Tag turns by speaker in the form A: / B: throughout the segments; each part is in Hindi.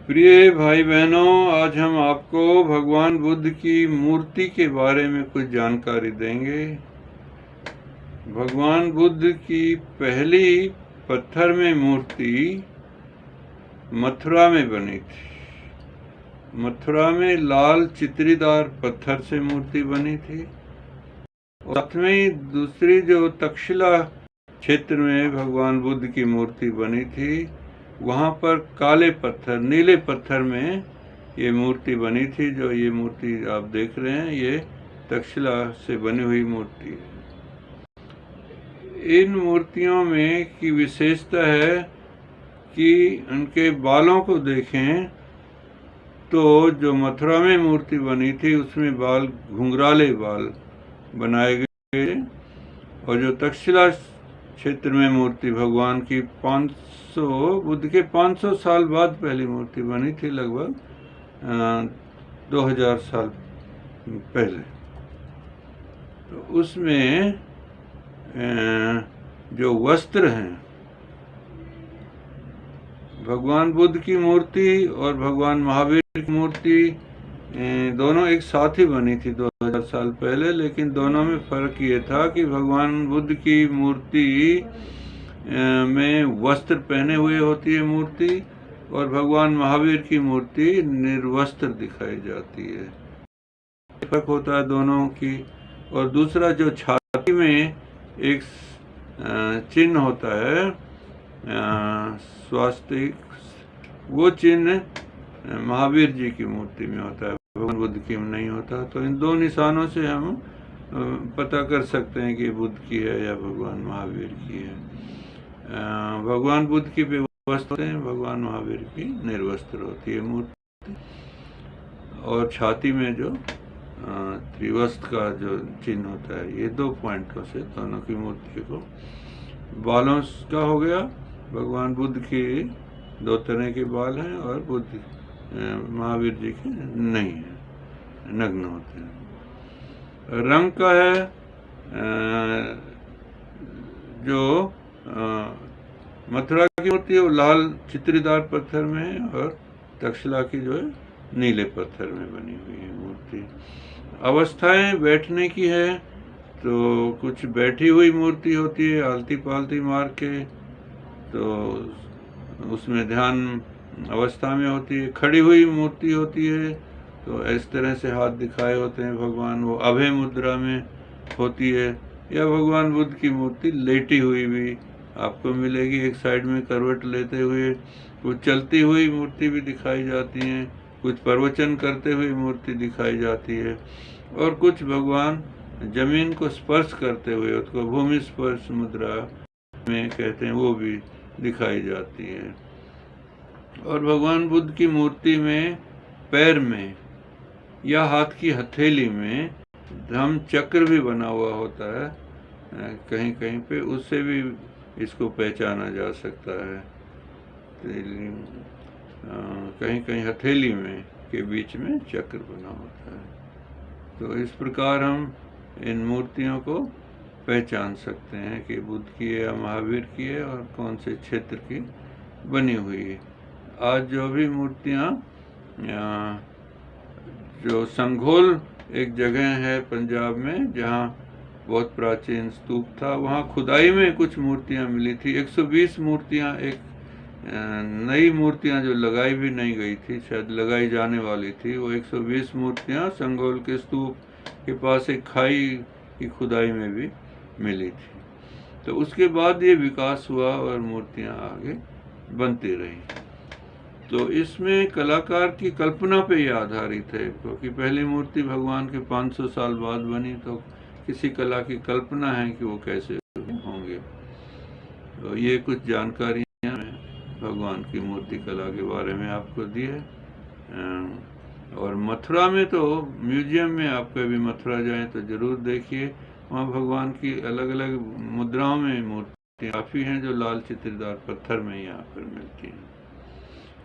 A: प्रिय भाई बहनों, आज हम आपको भगवान बुद्ध की मूर्ति के बारे में कुछ जानकारी देंगे। भगवान बुद्ध की पहली पत्थर में मूर्ति मथुरा में बनी थी। मथुरा में लाल चित्रीदार पत्थर से मूर्ति बनी थी। और साथ में दूसरी जो तक्षशिला क्षेत्र में भगवान बुद्ध की मूर्ति बनी थी, वहाँ पर काले पत्थर, नीले पत्थर में ये मूर्ति बनी थी। जो ये मूर्ति आप देख रहे हैं, ये तक्षशिला से बनी हुई मूर्ति है। इन मूर्तियों में की विशेषता है कि उनके बालों को देखें तो जो मथुरा में मूर्ति बनी थी उसमें बाल, घुंघराले बाल बनाए गए, और जो तक्षशिला क्षेत्र में मूर्ति भगवान की 500 बुद्ध के 500 साल बाद पहली मूर्ति बनी थी, लगभग 2000 साल पहले। तो उसमें जो वस्त्र हैं, भगवान बुद्ध की मूर्ति और भगवान महावीर की मूर्ति दोनों एक साथ ही बनी थी 2000 साल पहले, लेकिन दोनों में फर्क ये था कि भगवान बुद्ध की मूर्ति में वस्त्र पहने हुए होती है मूर्ति, और भगवान महावीर की मूर्ति निर्वस्त्र दिखाई जाती है। फर्क होता है दोनों की। और दूसरा, जो छाती में एक चिन्ह होता है, स्वास्तिक, वो चिन्ह महावीर जी की मूर्ति में होता है, भगवान बुद्ध की में नहीं होता। तो इन दो निशानों से हम पता कर सकते हैं कि बुद्ध की है या भगवान महावीर की है। भगवान बुद्ध की वस्त्र होते हैं, भगवान महावीर की निर्वस्त्र होती है मूर्ति। और छाती में जो त्रिवस्त्र का जो चिन्ह होता है, ये 2 पॉइंटों से दोनों की मूर्ति को। बालों का हो गया, भगवान बुद्ध के 2 तरह के बाल हैं, और बुद्ध महावीर जी के नहीं है, नग्न होते हैं। रंग का है, जो मथुरा की मूर्ति है वो लाल चित्रीदार पत्थर में है, और तक्षशिला की जो है नीले पत्थर में बनी हुई है मूर्ति। अवस्थाएं बैठने की है, तो कुछ बैठी हुई मूर्ति होती है आलती पालती मार के, तो उसमें ध्यान अवस्था में होती है। खड़ी हुई मूर्ति होती है, तो इस तरह से हाथ दिखाए होते हैं भगवान, वो अभय मुद्रा में होती है। या भगवान बुद्ध की मूर्ति लेटी हुई भी आपको मिलेगी, एक साइड में करवट लेते हुए। कुछ चलती हुई मूर्ति भी दिखाई जाती हैं, कुछ प्रवचन करते हुए मूर्ति दिखाई जाती है, और कुछ भगवान जमीन को स्पर्श करते हुए, उसको भूमि स्पर्श मुद्रा में कहते हैं, वो भी दिखाई जाती है। और भगवान बुद्ध की मूर्ति में पैर में या हाथ की हथेली में धम्म चक्र भी बना हुआ होता है, कहीं कहीं पे, उससे भी इसको पहचाना जा सकता है। कहीं कहीं हथेली में के बीच में चक्र बना होता है। तो इस प्रकार हम इन मूर्तियों को पहचान सकते हैं कि बुद्ध की है या महावीर की है, और कौन से क्षेत्र की बनी हुई है। आज जो भी मूर्तियाँ, जो संघोल एक जगह है पंजाब में जहाँ बहुत प्राचीन स्तूप था, वहाँ खुदाई में कुछ मूर्तियाँ मिली थी। 120 मूर्तियाँ, एक नई मूर्तियाँ जो लगाई भी नहीं गई थी, शायद लगाई जाने वाली थी, वो 120 मूर्तियाँ संघोल के स्तूप के पास एक खाई की खुदाई में भी मिली थी। तो उसके बाद ये विकास हुआ और मूर्तियाँ आगे बनती रही। तो इसमें कलाकार की कल्पना पे ये आधारित है, क्योंकि पहली मूर्ति भगवान के 500 साल बाद बनी, तो किसी कला की कल्पना है कि वो कैसे होंगे। तो ये कुछ जानकारियाँ भगवान की मूर्ति कला के बारे में आपको दी है। और मथुरा में तो म्यूजियम में आप कभी मथुरा जाएं तो ज़रूर देखिए, वहाँ भगवान की अलग अलग मुद्राओं में मूर्तियाँ काफ़ी हैं जो लाल चित्रीदार पत्थर में यहाँ पर मिलती हैं।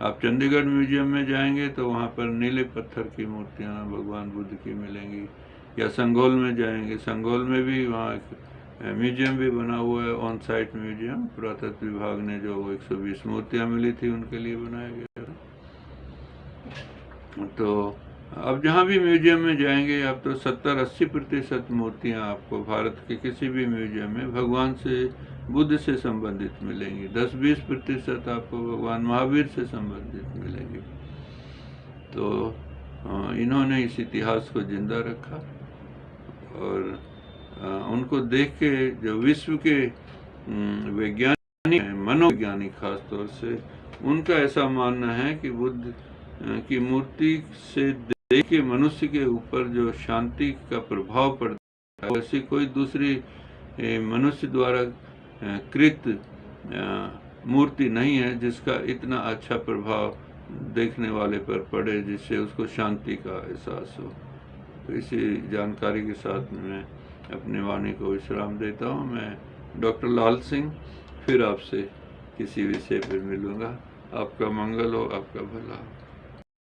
A: आप चंडीगढ़ म्यूजियम में जाएंगे तो वहाँ पर नीले पत्थर की मूर्तियाँ भगवान बुद्ध की मिलेंगी। या संघोल में जाएंगे, संघोल में भी वहाँ एक म्यूजियम भी बना हुआ है, ऑन साइट म्यूजियम, पुरातत्व विभाग ने जो 120 मूर्तियाँ मिली थी उनके लिए बनाया गया। तो अब जहाँ भी म्यूजियम में जाएंगे आप तो 70-80% मूर्तियाँ आपको भारत के किसी भी म्यूजियम में भगवान से, बुद्ध से संबंधित मिलेंगी। 10-20% आपको भगवान महावीर से संबंधित मिलेंगी। तो इन्होंने इस इतिहास को जिंदा रखा और उनको देख के जो विश्व के वैज्ञानिक हैं, मनोवैज्ञानिक खास तौर से, उनका ऐसा मानना है कि बुद्ध की मूर्ति से देख के मनुष्य के ऊपर जो शांति का प्रभाव पड़ता है, ऐसी कोई दूसरी मनुष्य द्वारा कृत मूर्ति नहीं है जिसका इतना अच्छा प्रभाव देखने वाले पर पड़े, जिससे उसको शांति का एहसास हो। तो इसी जानकारी के साथ मैं अपनी वाणी को विश्राम देता हूँ। मैं डॉक्टर लाल सिंह फिर आपसे किसी विषय पर मिलूँगा। आपका मंगल हो, आपका भला हो।